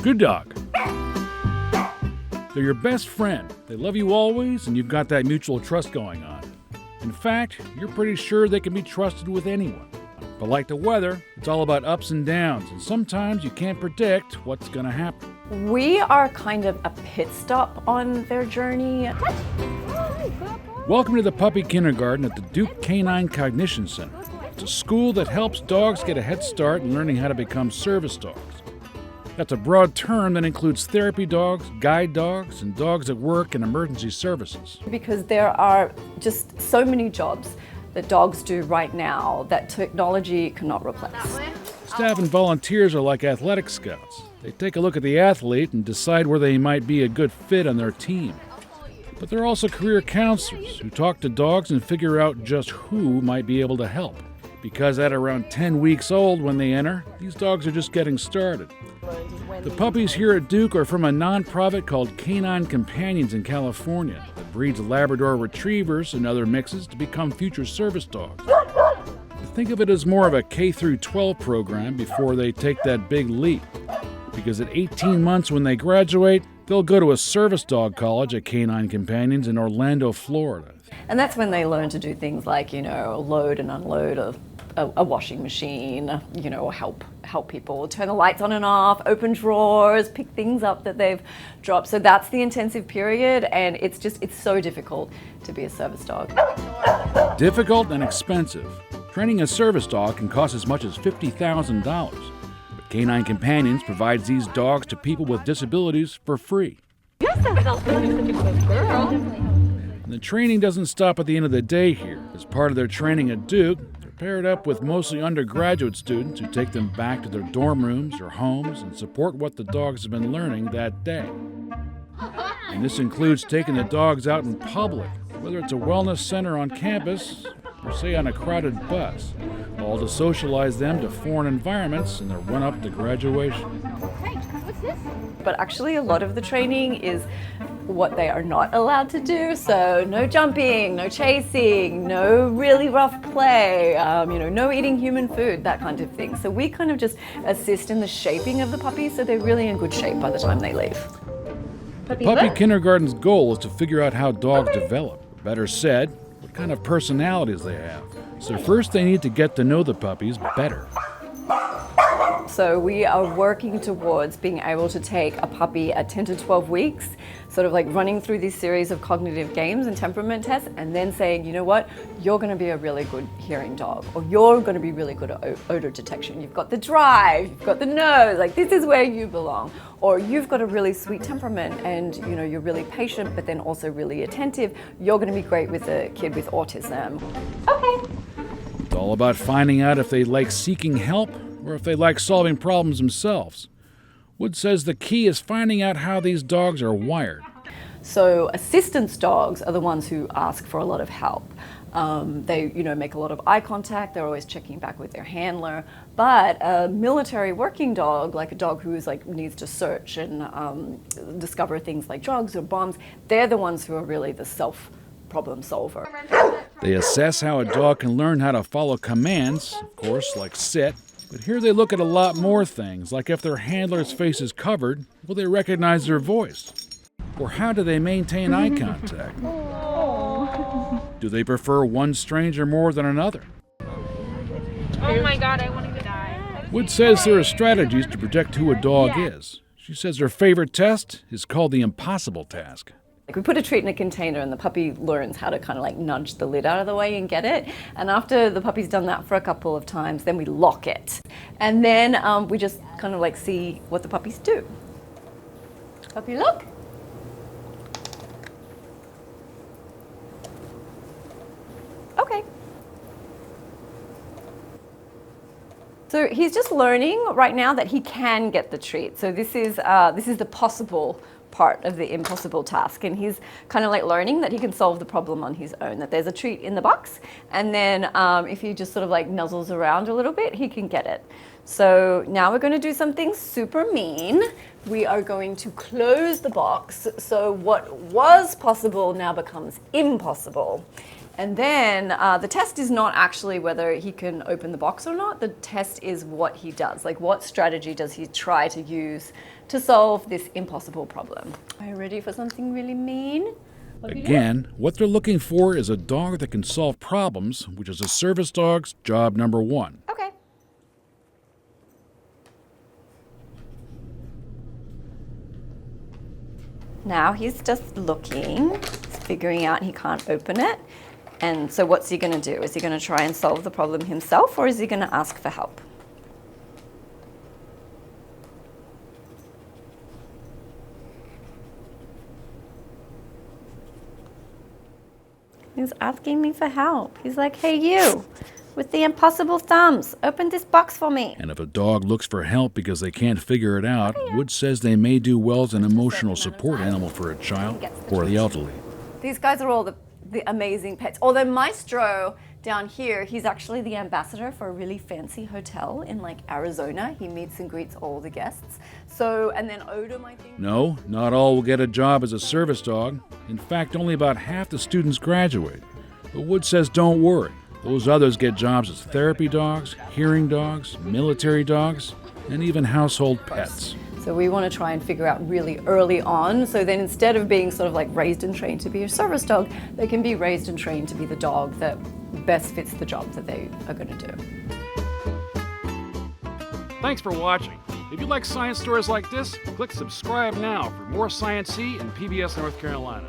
Good dog. They're your best friend. They love you always, and you've got that mutual trust going on. In fact, you're pretty sure they can be trusted with anyone. But like the weather, it's all about ups and downs, and sometimes you can't predict what's going to happen. We are kind of a pit stop on their journey. Welcome to the Puppy Kindergarten at the Duke Canine Cognition Center. It's a school that helps dogs get a head start in learning how to become service dogs. That's a broad term that includes therapy dogs, guide dogs, and dogs that work in emergency services. Because there are just so many jobs that dogs do right now that technology cannot replace. Staff and volunteers are like athletic scouts. They take a look at the athlete and decide where they might be a good fit on their team. But they're also career counselors who talk to dogs and figure out just who might be able to help. Because at around 10 weeks old when they enter, these dogs are just getting started. The puppies here at Duke are from a nonprofit called Canine Companions in California that breeds Labrador Retrievers and other mixes to become future service dogs. Think of it as more of a K-12 program before they take that big leap. Because at 18 months when they graduate, they'll go to a service dog college at Canine Companions in Orlando, Florida. And that's when they learn to do things like, load and unload a washing machine, or help people turn the lights on and off, open drawers, pick things up that they've dropped. So that's the intensive period, and it's so difficult to be a service dog. Difficult and expensive. Training a service dog can cost as much as $50,000. But Canine Companions provides these dogs to people with disabilities for free. You're so self-made, such a good girl. And the training doesn't stop at the end of the day here. As part of their training at Duke, they're paired up with mostly undergraduate students who take them back to their dorm rooms or homes and support what the dogs have been learning that day. And this includes taking the dogs out in public, whether it's a wellness center on campus or say on a crowded bus, all to socialize them to foreign environments in their run-up to graduation. Hey, what's this? But actually a lot of the training is what they are not allowed to do. So no jumping, no chasing, no really rough play, no eating human food, that kind of thing. So we kind of just assist in the shaping of the puppies so they're really in good shape by the time they leave. Puppy Kindergarten's goal is to figure out how dogs develop. Better said, what kind of personalities they have. So first they need to get to know the puppies better. So we are working towards being able to take a puppy at 10 to 12 weeks, sort of like running through this series of cognitive games and temperament tests, and then saying, you know what, you're going to be a really good hearing dog, or you're going to be really good at odor detection. You've got the drive, you've got the nose, like this is where you belong. Or you've got a really sweet temperament and you're really patient, but then also really attentive. You're going to be great with a kid with autism. Okay. It's all about finding out if they like seeking help or if they like solving problems themselves. Wood says the key is finding out how these dogs are wired. So assistance dogs are the ones who ask for a lot of help. They, make a lot of eye contact. They're always checking back with their handler. But a military working dog, like a dog who is needs to search and discover things like drugs or bombs, they're the ones who are really the self-problem solver. They assess how a dog can learn how to follow commands, of course, like sit. But here they look at a lot more things, like if their handler's face is covered, will they recognize their voice? Or how do they maintain eye contact? Do they prefer one stranger more than another? Oh my God, I want to die. Wood says there are strategies to predict who a dog is. She says her favorite test is called the impossible task. We put a treat in a container and the puppy learns how to kind of nudge the lid out of the way and get it. And after the puppy's done that for a couple of times, then we lock it. And then we just kind of see what the puppies do. Puppy, look. Okay. So he's just learning right now that he can get the treat. So this is the possible part of the impossible task, and he's kind of learning that he can solve the problem on his own, that there's a treat in the box, and then if he just sort of nuzzles around a little bit, he can get it. So now we're going to do something super mean. We are going to close the box, so what was possible now becomes impossible. And then the test is not actually whether he can open the box or not. The test is what he does. Like, what strategy does he try to use to solve this impossible problem? Are you ready for something really mean? Again, what they're looking for is a dog that can solve problems, which is a service dog's job number one. Okay. Now he's just looking, he's figuring out he can't open it. And so what's he going to do? Is he going to try and solve the problem himself, or is he going to ask for help? He's asking me for help. He's like, hey, you, with the impossible thumbs, open this box for me. And if a dog looks for help because they can't figure it out, Woods says they may do well as an emotional support animal for a child or the elderly. These guys are all the amazing pets. Although Maestro down here, he's actually the ambassador for a really fancy hotel in like Arizona. He meets and greets all the guests. So, and then Odom, I think. No, not all will get a job as a service dog. In fact, only about half the students graduate. But Woods says don't worry. Those others get jobs as therapy dogs, hearing dogs, military dogs, and even household pets. So we want to try and figure out really early on. So then instead of being sort of like raised and trained to be a service dog, they can be raised and trained to be the dog that best fits the job that they are going to do. Thanks for watching. If you like science stories like this, click subscribe now for more Science-C and PBS North Carolina.